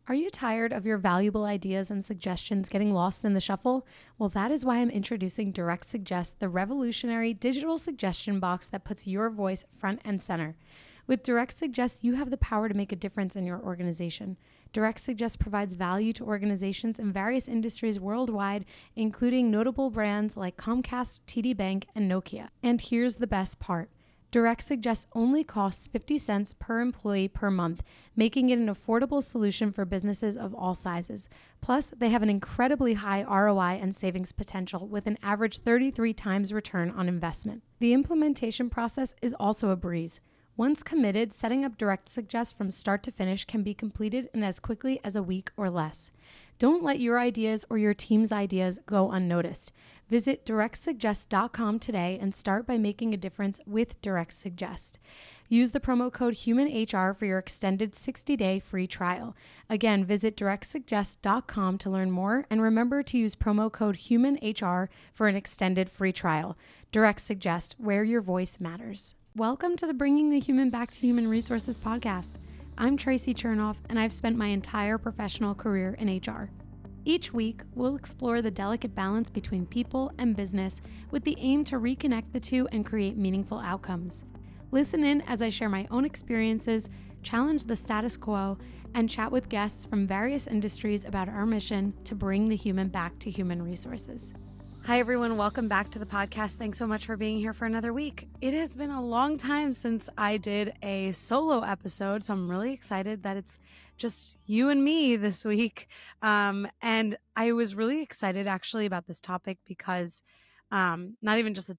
Are you tired of your valuable ideas and suggestions getting lost in the shuffle? Well, that is why I'm introducing Direct Suggest, the revolutionary digital suggestion box that puts your voice front and center. With Direct Suggest, you have the power to make a difference in your organization. Direct Suggest provides value to organizations in various industries worldwide, including notable brands like Comcast, TD Bank, and Nokia. And here's the best part. Direct Suggest only costs 50 cents per employee per month, making it an affordable solution for businesses of all sizes. Plus, they have an incredibly high ROI and savings potential with an average 33 times return on investment. The implementation process is also a breeze. Once committed, setting up Direct Suggest from start to finish can be completed in as quickly as a week or less. Don't let your ideas or your team's ideas go unnoticed. Visit directsuggest.com today and start by making a difference with Direct Suggest. Use the promo code HUMANHR for your extended 60-day free trial. Again, visit directsuggest.com to learn more, and remember to use promo code HUMANHR for an extended free trial. Direct Suggest, where your voice matters. Welcome to the Bringing the Human Back to Human Resources podcast. I'm Traci Chernoff, and I've spent my entire professional career in HR. Each week, we'll explore the delicate balance between people and business with the aim to reconnect the two and create meaningful outcomes. Listen in as I share my own experiences, challenge the status quo, and chat with guests from various industries about our mission to bring the human back to human resources. Hi, everyone. Welcome back to the podcast. Thanks so much for being here for another week. It has been a long time since I did a solo episode, so I'm really excited that it's just you and me this week. And I was really excited actually about this topic because not even just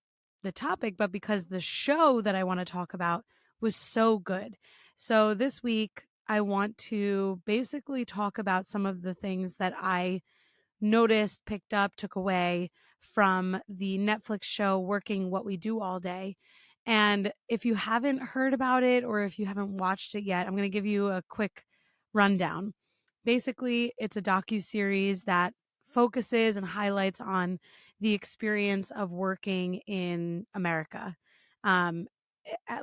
the topic, but because the show that I want to talk about was so good. So this week, I want to basically talk about some of the things that I noticed, picked up, took away from the Netflix show Working What We Do All Day. And if you haven't heard about it or if you haven't watched it yet, I'm going to give you a quick rundown. Basically, it's a docu-series that focuses and highlights on the experience of working in America, at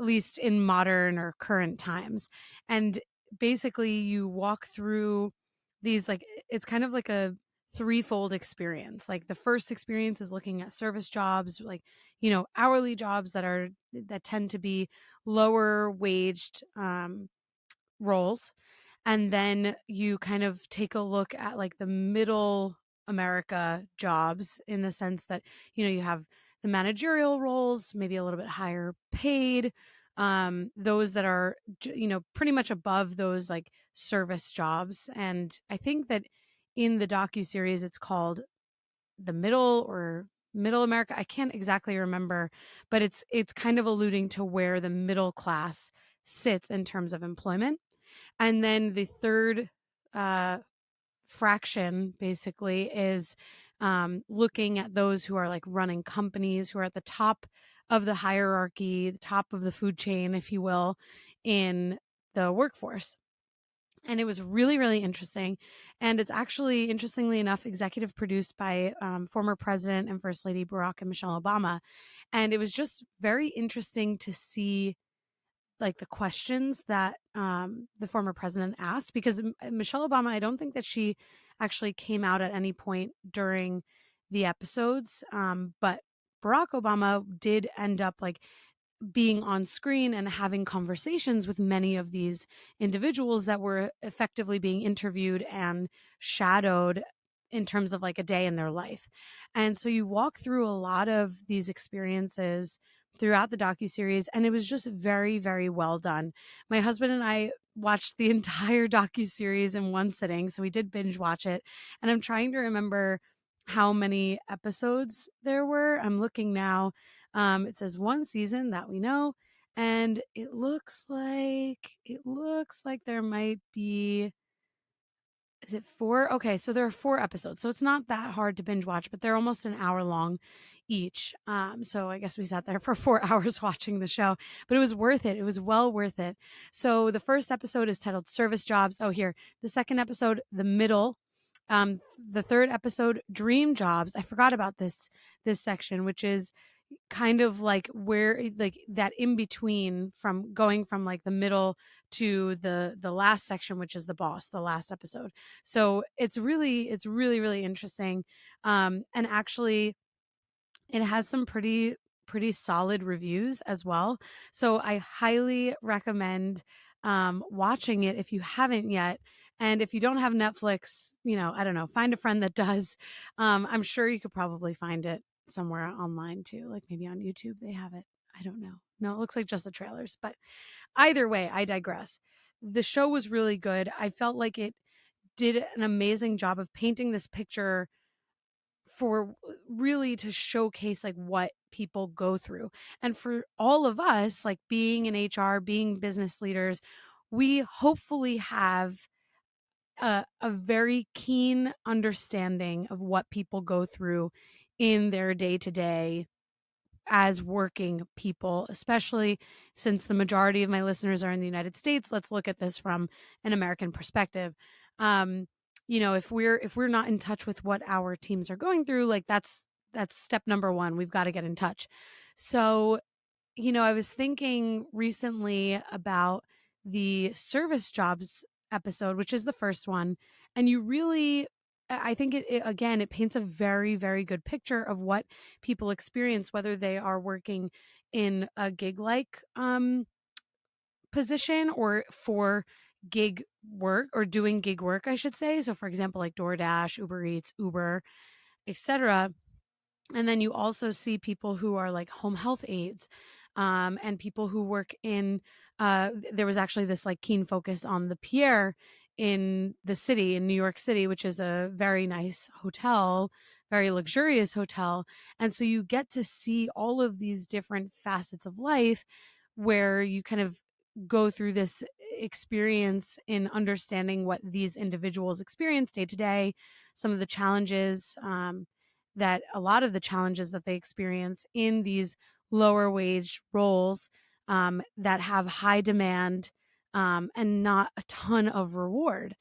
least in modern or current times. And basically, you walk through these, it's kind of like a threefold experience. Like the first experience is looking at service jobs, hourly jobs that tend to be lower waged roles. And then you kind of take a look at like the middle America jobs in the sense that, you have the managerial roles, maybe a little bit higher paid, those that are, pretty much above those like service jobs. And I think that in the docu-series, it's called the middle America. I can't exactly remember, but it's kind of alluding to where the middle class sits in terms of employment. And then the third fraction basically is looking at those who are like running companies, who are at the top of the hierarchy, the top of the food chain, if you will, in the workforce. And it was really, really interesting. And it's actually, interestingly enough, executive produced by former President and First Lady Barack and Michelle Obama. And it was just very interesting to see like the questions that the former president asked, because Michelle Obama, I don't think that she actually came out at any point during the episodes. But Barack Obama did end up like being on screen and having conversations with many of these individuals that were effectively being interviewed and shadowed in terms of like a day in their life. And so you walk through a lot of these experiences throughout the docuseries, and it was just very, very well done. My husband and I watched the entire docuseries in one sitting, so we did binge watch it. And I'm trying to remember how many episodes there were. I'm looking now. It says one season that we know, and it looks like there might be, is it 4? Okay, so there are 4 episodes. So it's not that hard to binge watch, but they're almost an hour long each. So I guess we sat there for 4 hours watching the show, but it was worth it. It was well worth it. So the first episode is titled Service Jobs. Oh, here. The second episode, The Middle. The third episode, Dream Jobs. I forgot about this section, which is, kind of like where like that in between from going from like the middle to the last section, which is the boss, the last episode. So it's really interesting. And actually it has some pretty solid reviews as well. So I highly recommend watching it if you haven't yet. And if you don't have Netflix, I don't know, find a friend that does. I'm sure you could probably find it somewhere online too, like maybe on YouTube they have it. I don't know. No, it looks like just the trailers. But either way, I digress. The show was really good. I felt like it did an amazing job of painting this picture for really to showcase like what people go through. And for all of us, like being in HR, being business leaders, we hopefully have a very keen understanding of what people go through in their day to day as working people, especially since the majority of my listeners are in the United States. Let's look at this from an American perspective. Um, if we're not in touch with what our teams are going through, like that's step number one. We've got to get in touch. So, I was thinking recently about the service jobs episode, which is the first one, and you really I think again it paints a very very good picture of what people experience whether they are working in a gig like position or for gig work or doing gig work, I should say. So for example, like DoorDash, Uber Eats, Uber, etc. And then you also see people who are like home health aides, and people who work in there was actually this like keen focus on the Pierre in the city in New York City, which is a very nice hotel, very luxurious hotel. And so you get to see all of these different facets of life where you kind of go through this experience in understanding what these individuals experience day to day, some of the challenges, that a lot of the challenges that they experience in these lower wage roles, that have high demand, and not a ton of reward.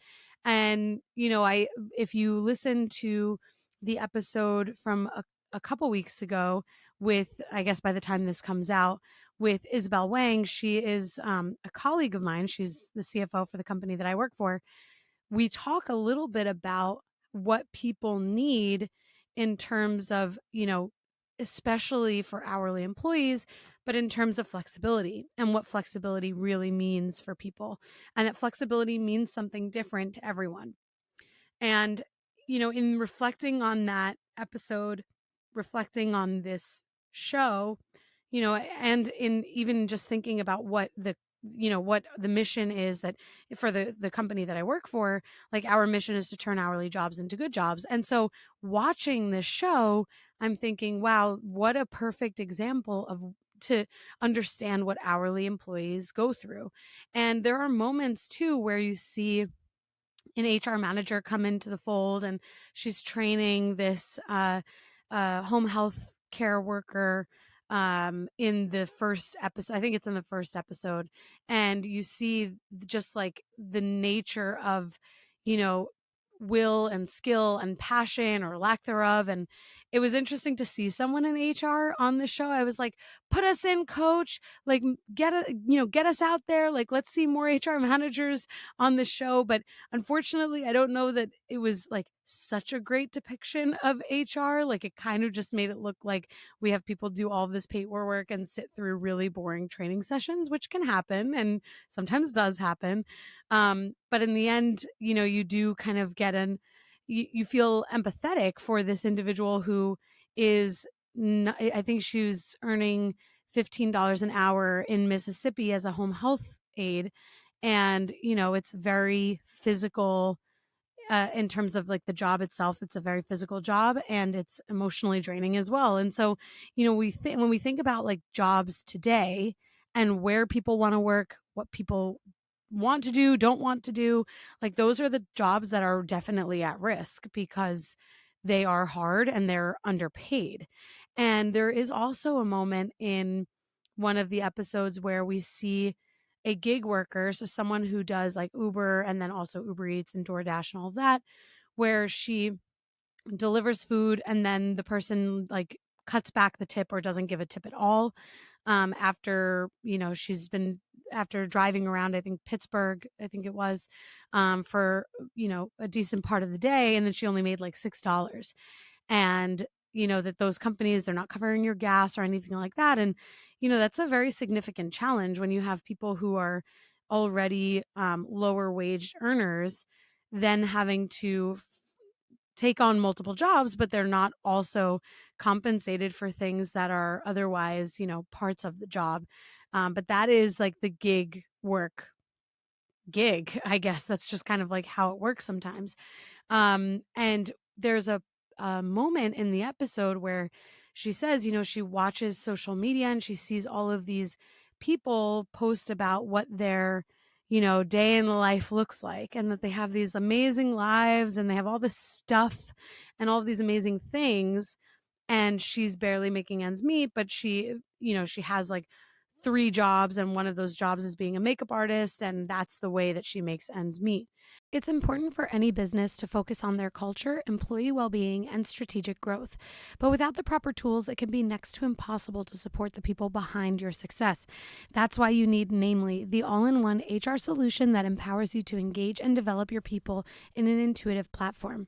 And if you listen to the episode from a couple weeks ago with, I guess by the time this comes out, with Isabel Wang, she is a colleague of mine. She's the CFO for the company that I work for. We talk a little bit about what people need in terms of, especially for hourly employees, but in terms of flexibility and what flexibility really means for people. And that flexibility means something different to everyone. And, in reflecting on that episode, reflecting on this show, and in even just thinking about what the mission is, that for the company that I work for, like our mission is to turn hourly jobs into good jobs. And so watching this show, I'm thinking, wow, what a perfect example of to understand what hourly employees go through. And there are moments too where you see an HR manager come into the fold, and she's training this home health care worker in the first episode. I think it's in the first episode. And you see just like the nature of, you know, will and skill and passion or lack thereof. And it was interesting to see someone in HR on the show. I was like, put us in, coach, like get us out there. Like, let's see more HR managers on the show. But unfortunately, I don't know that it was like such a great depiction of HR. Like, it kind of just made it look like we have people do all of this paperwork and sit through really boring training sessions, which can happen and sometimes does happen. But in the end, you do kind of get you feel empathetic for this individual who is, not, I think she was earning $15 an hour in Mississippi as a home health aide. And, it's very physical, in terms of like the job itself. It's a very physical job and it's emotionally draining as well. And so, when we think about like jobs today and where people want to work, what people want to do, don't want to do, like those are the jobs that are definitely at risk because they are hard and they're underpaid. And there is also a moment in one of the episodes where we see a gig worker, so someone who does like Uber and then also Uber Eats and DoorDash and all of that, where she delivers food and then the person like cuts back the tip or doesn't give a tip at all. After, she's been after driving around, I think Pittsburgh, I think it was, for, a decent part of the day. And then she only made like $6. And, that those companies, they're not covering your gas or anything like that. And, that's a very significant challenge when you have people who are already lower wage earners, then having to take on multiple jobs, but they're not also compensated for things that are otherwise, parts of the job. But that is like the gig, I guess. That's just kind of like how it works sometimes. And there's a moment in the episode where she says, she watches social media and she sees all of these people post about what their, day in the life looks like, and that they have these amazing lives and they have all this stuff and all of these amazing things. And she's barely making ends meet, but she has like 3 jobs, and one of those jobs is being a makeup artist, and that's the way that she makes ends meet. It's important for any business to focus on their culture, employee well-being, and strategic growth. But without the proper tools, it can be next to impossible to support the people behind your success. That's why you need Namely, the all-in-one HR solution that empowers you to engage and develop your people in an intuitive platform.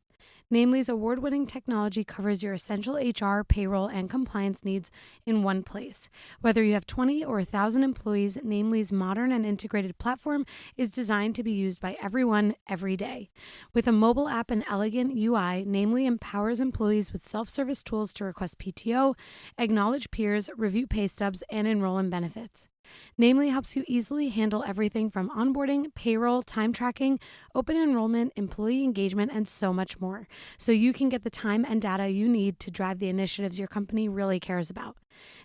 Namely's award-winning technology covers your essential HR, payroll, and compliance needs in one place. Whether you have 20 or 1,000 employees, Namely's modern and integrated platform is designed to be used by everyone every day. With a mobile app and elegant UI, Namely empowers employees with self-service tools to request PTO, acknowledge peers, review pay stubs, and enroll in benefits. Namely helps you easily handle everything from onboarding, payroll, time tracking, open enrollment, employee engagement, and so much more, so you can get the time and data you need to drive the initiatives your company really cares about.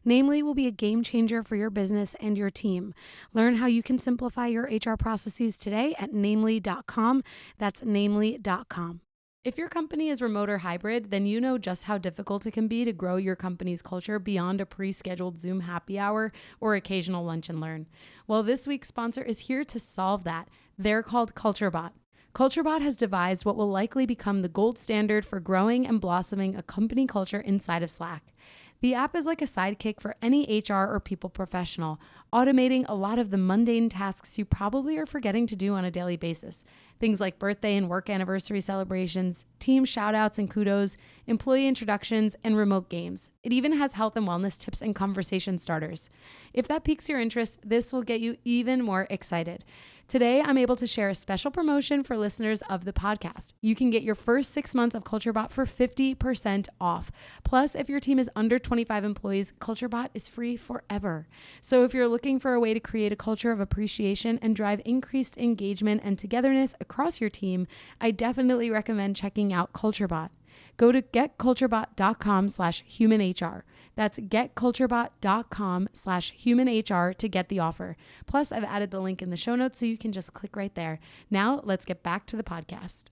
Namely will be a game changer for your business and your team. Learn how you can simplify your HR processes today at namely.com. That's namely.com. If your company is remote or hybrid, then you know just how difficult it can be to grow your company's culture beyond a pre-scheduled Zoom happy hour or occasional lunch and learn. Well, this week's sponsor is here to solve that. They're called CultureBot. CultureBot has devised what will likely become the gold standard for growing and blossoming a company culture inside of Slack. The app is like a sidekick for any HR or people professional, automating a lot of the mundane tasks you probably are forgetting to do on a daily basis. Things like birthday and work anniversary celebrations, team shoutouts and kudos, employee introductions, and remote games. It even has health and wellness tips and conversation starters. If that piques your interest, this will get you even more excited. Today, I'm able to share a special promotion for listeners of the podcast. You can get your first 6 months of CultureBot for 50% off. Plus, if your team is under 25 employees, CultureBot is free forever. So if you're looking for a way to create a culture of appreciation and drive increased engagement and togetherness across your team, I definitely recommend checking out CultureBot. Go to getculturebot.com/humanhr. That's getculturebot.com/humanhr to get the offer. Plus, I've added the link in the show notes so you can just click right there. Now, let's get back to the podcast.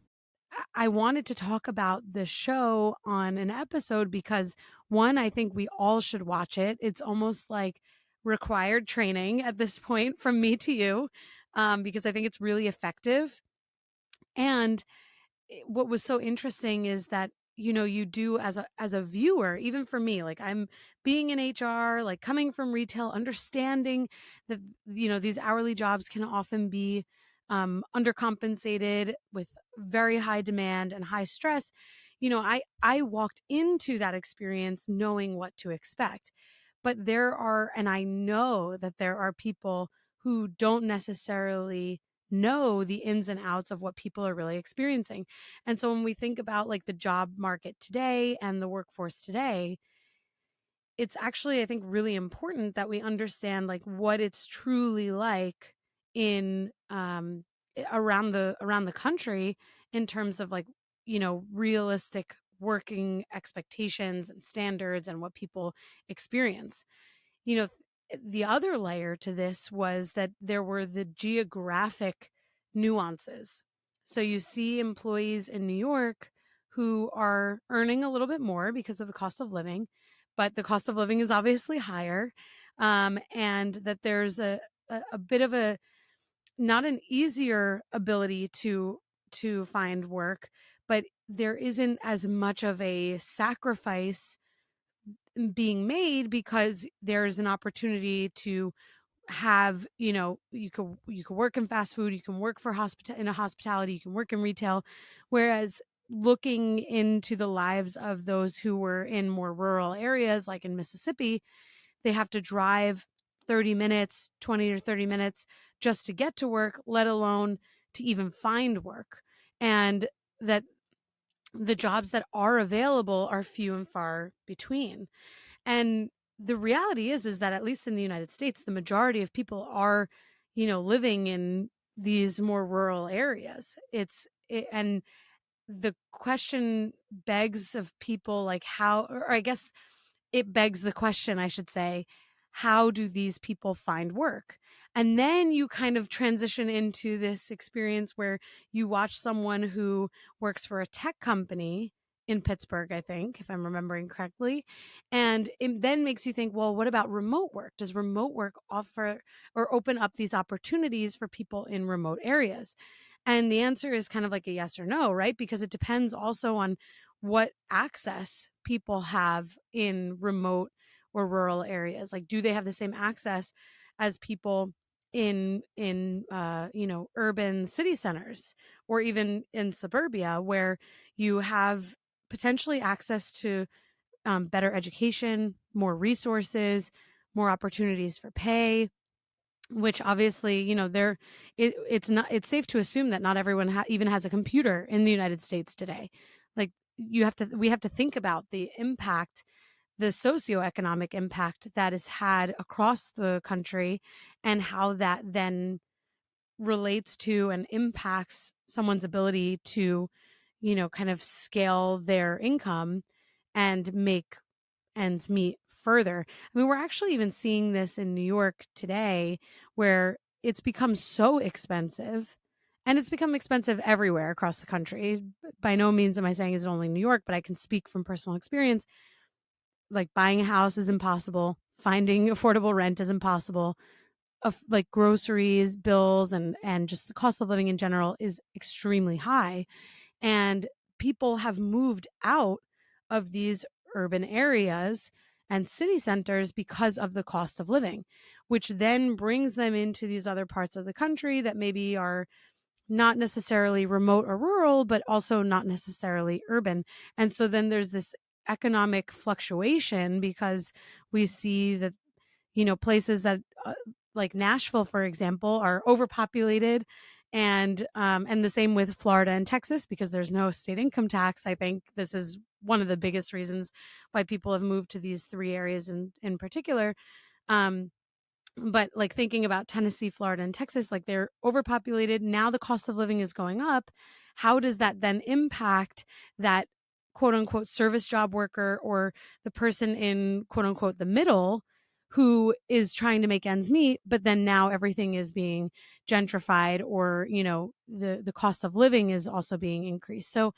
I wanted to talk about the show on an episode because, one, I think we all should watch it. It's almost like required training at this point from me to you, because I think it's really effective. And what was so interesting is that, you do as a viewer, even for me, like I'm being in HR, like coming from retail, understanding that, these hourly jobs can often be undercompensated with very high demand and high stress. I walked into that experience knowing what to expect, but I know that there are people who don't necessarily know the ins and outs of what people are really experiencing. And so when we think about like the job market today and the workforce today, it's actually, I think, really important that we understand like what it's truly like in around the country in terms of like, realistic working expectations and standards and what people experience. you know the other layer to this was that there were the geographic nuances. So you see employees in New York who are earning a little bit more because of the cost of living, but the cost of living is obviously higher, and that there's a bit of a not an easier ability to find work, but there isn't as much of a sacrifice being made because there's an opportunity to have, you could work in fast food, you can work for in a hospitality, you can work in retail, whereas looking into the lives of those who were in more rural areas like in Mississippi, they have to drive 30 minutes, 20 or 30 minutes just to get to work, let alone to even find work. And that the jobs that are available are few and far between. And the reality is that at least in the United States, the majority of people are, living in these more rural areas. And the question begs of people like how, or I guess it begs the question, I should say, how do these people find work? And then you kind of transition into this experience where you watch someone who works for a tech company in Pittsburgh, I think, if I'm remembering correctly. And it then makes you think, well, what about remote work? Does remote work offer or open up these opportunities for people in remote areas? And the answer is kind of like a yes or no, right? Because it depends also on what access people have in remote or rural areas. Like, do they have the same access as people in urban city centers, or even in suburbia, where you have potentially access to better education, more resources, more opportunities for pay, which obviously, it's safe to assume that not everyone even has a computer in the United States today. Like, we have to think about the impact, the socioeconomic impact that is had across the country, and how that then relates to and impacts someone's ability to, kind of scale their income and make ends meet further. I mean, we're actually even seeing this in New York today, where it's become so expensive, and it's become expensive everywhere across the country. By no means am I saying it's only New York, but I can speak from personal experience. Like, buying a house is impossible, finding affordable rent is impossible. Of like groceries, bills, and just the cost of living in general is extremely high. And people have moved out of these urban areas and city centers because of the cost of living, which then brings them into these other parts of the country that maybe are not necessarily remote or rural, but also not necessarily urban. And so then there's this economic fluctuation, because we see that, places that like Nashville, for example, are overpopulated, and the same with Florida and Texas, because there's no state income tax. I think this is one of the biggest reasons why people have moved to these three areas in particular. Um, but like, thinking about Tennessee, Florida, and Texas, like, they're overpopulated. Now the cost of living is going up. How does that then impact that quote unquote service job worker, or the person in quote unquote the middle, who is trying to make ends meet, but then now everything is being gentrified, or, the cost of living is also being increased. So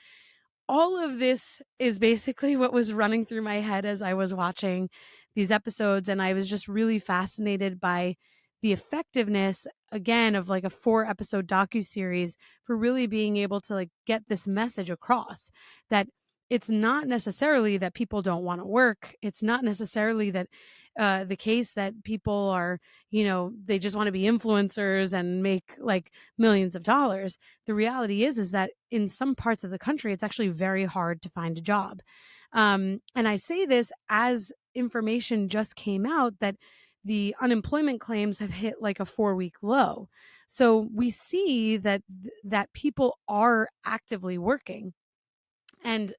all of this is basically what was running through my head as I was watching these episodes. And I was just really fascinated by the effectiveness, again, of like a 4-episode docu-series for really being able to like get this message across, that it's not necessarily that people don't want to work. It's not necessarily that the case that people are, they just want to be influencers and make like millions of dollars. The reality is that in some parts of the country, it's actually very hard to find a job. And I say this as information just came out that the unemployment claims have hit like a 4-week low. So we see that people are actively working. And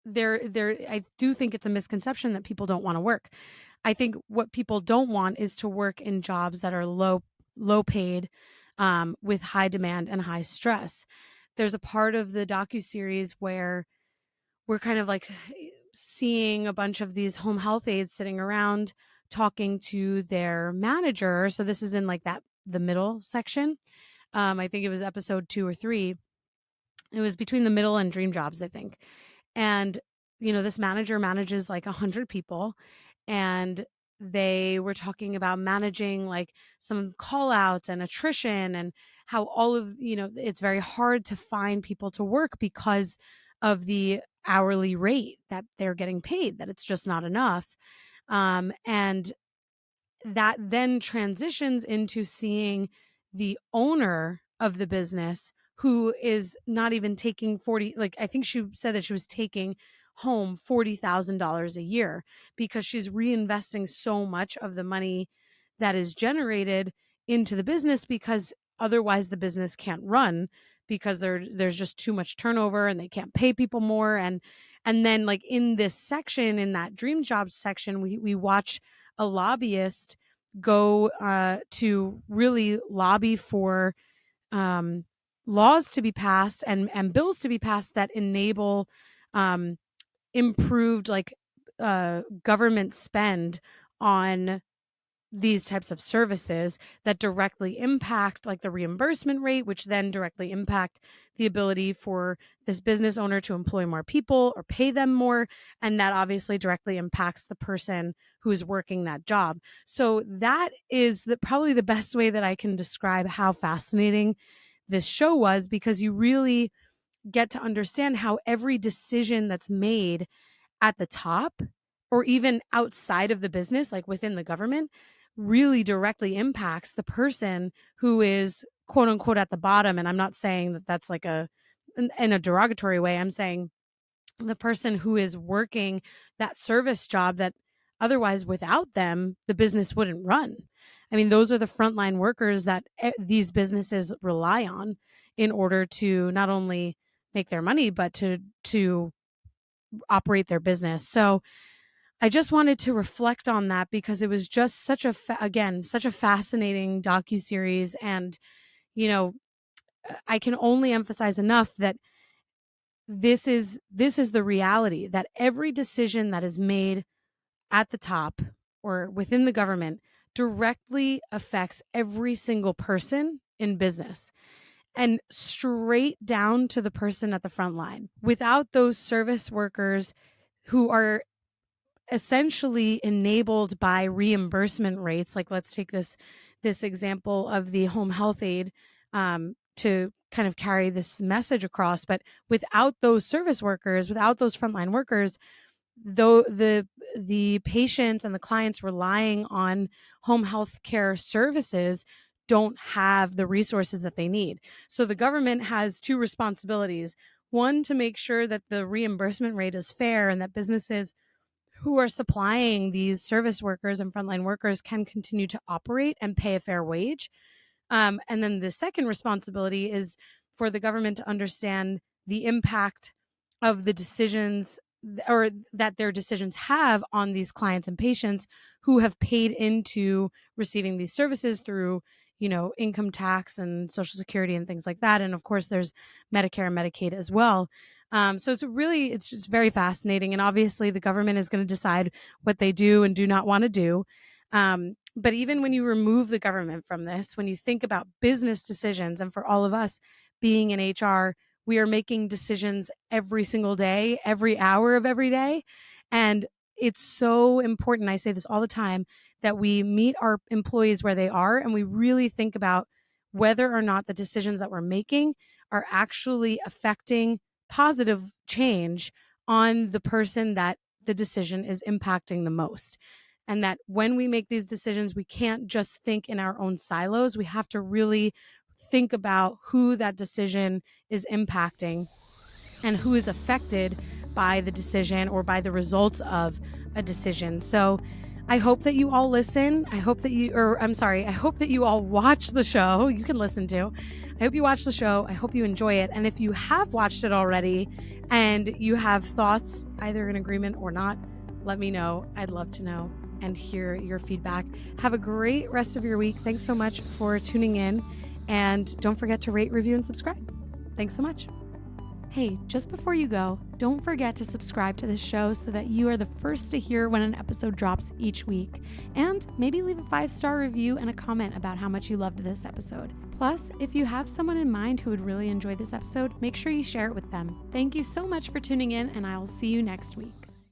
I do think it's a misconception that people don't want to work. I think what people don't want is to work in jobs that are low paid, with high demand and high stress. There's a part of the docu-series where we're kind of like seeing a bunch of these home health aides sitting around talking to their manager. So this is in like the middle section. I think it was episode 2 or 3. It was between the middle and Dream Jobs, I think. And, this manager manages like 100 people, and they were talking about managing like some call outs and attrition, and how all of, it's very hard to find people to work because of the hourly rate that they're getting paid, that it's just not enough. And that then transitions into seeing the owner of the business who is not even taking 40, like I think she said that she was taking home $40,000 a year because she's reinvesting so much of the money that is generated into the business, because otherwise the business can't run, because there's just too much turnover and they can't pay people more. And then, like, in this section, in that dream jobs section, we watch a lobbyist go to really lobby for um, laws to be passed and bills to be passed that enable um, improved, like, government spend on these types of services that directly impact, like, the reimbursement rate, which then directly impact the ability for this business owner to employ more people or pay them more, and that obviously directly impacts the person who's working that job. So that is probably the best way that I can describe how fascinating this show was, because you really get to understand how every decision that's made at the top or even outside of the business, like within the government, really directly impacts the person who is quote unquote at the bottom. And I'm not saying that that's like in a derogatory way. I'm saying the person who is working that service job that otherwise without them, the business wouldn't run. I mean, those are the frontline workers that these businesses rely on in order to not only make their money, but to operate their business. So I just wanted to reflect on that because it was just such a such a fascinating docu-series. And you know, I can only emphasize enough that this is the reality, that every decision that is made at the top or within the government directly affects every single person in business, and straight down to the person at the front line. Without those service workers who are essentially enabled by reimbursement rates, like let's take this example of the home health aid, to kind of carry this message across. But without those service workers, without those frontline workers, though the patients and the clients relying on home health care services don't have the resources that they need. So the government has two responsibilities: one, to make sure that the reimbursement rate is fair and that businesses who are supplying these service workers and frontline workers can continue to operate and pay a fair wage. And then the second responsibility is for the government to understand the impact of the decisions, or that their decisions have on these clients and patients who have paid into receiving these services through, income tax and Social Security and things like that. And of course, there's Medicare and Medicaid as well. So it's just very fascinating. And obviously, the government is going to decide what they do and do not want to do. But even when you remove the government from this, when you think about business decisions, and for all of us being in HR, we are making decisions every single day, every hour of every day. And it's so important, I say this all the time, that we meet our employees where they are and we really think about whether or not the decisions that we're making are actually affecting positive change on the person that the decision is impacting the most. And that when we make these decisions, we can't just think in our own silos. We have to really think about who that decision is impacting and who is affected by the decision or by the results of a decision. So I hope that you all listen. I hope that you all watch the show. You can listen to. I hope you watch the show. I hope you enjoy it. And if you have watched it already and you have thoughts, either in agreement or not, let me know. I'd love to know and hear your feedback. Have a great rest of your week. Thanks so much for tuning in. And don't forget to rate, review, and subscribe. Thanks so much. Hey, just before you go, don't forget to subscribe to this show so that you are the first to hear when an episode drops each week. And maybe leave a 5-star review and a comment about how much you loved this episode. Plus, if you have someone in mind who would really enjoy this episode, make sure you share it with them. Thank you so much for tuning in, and I will see you next week.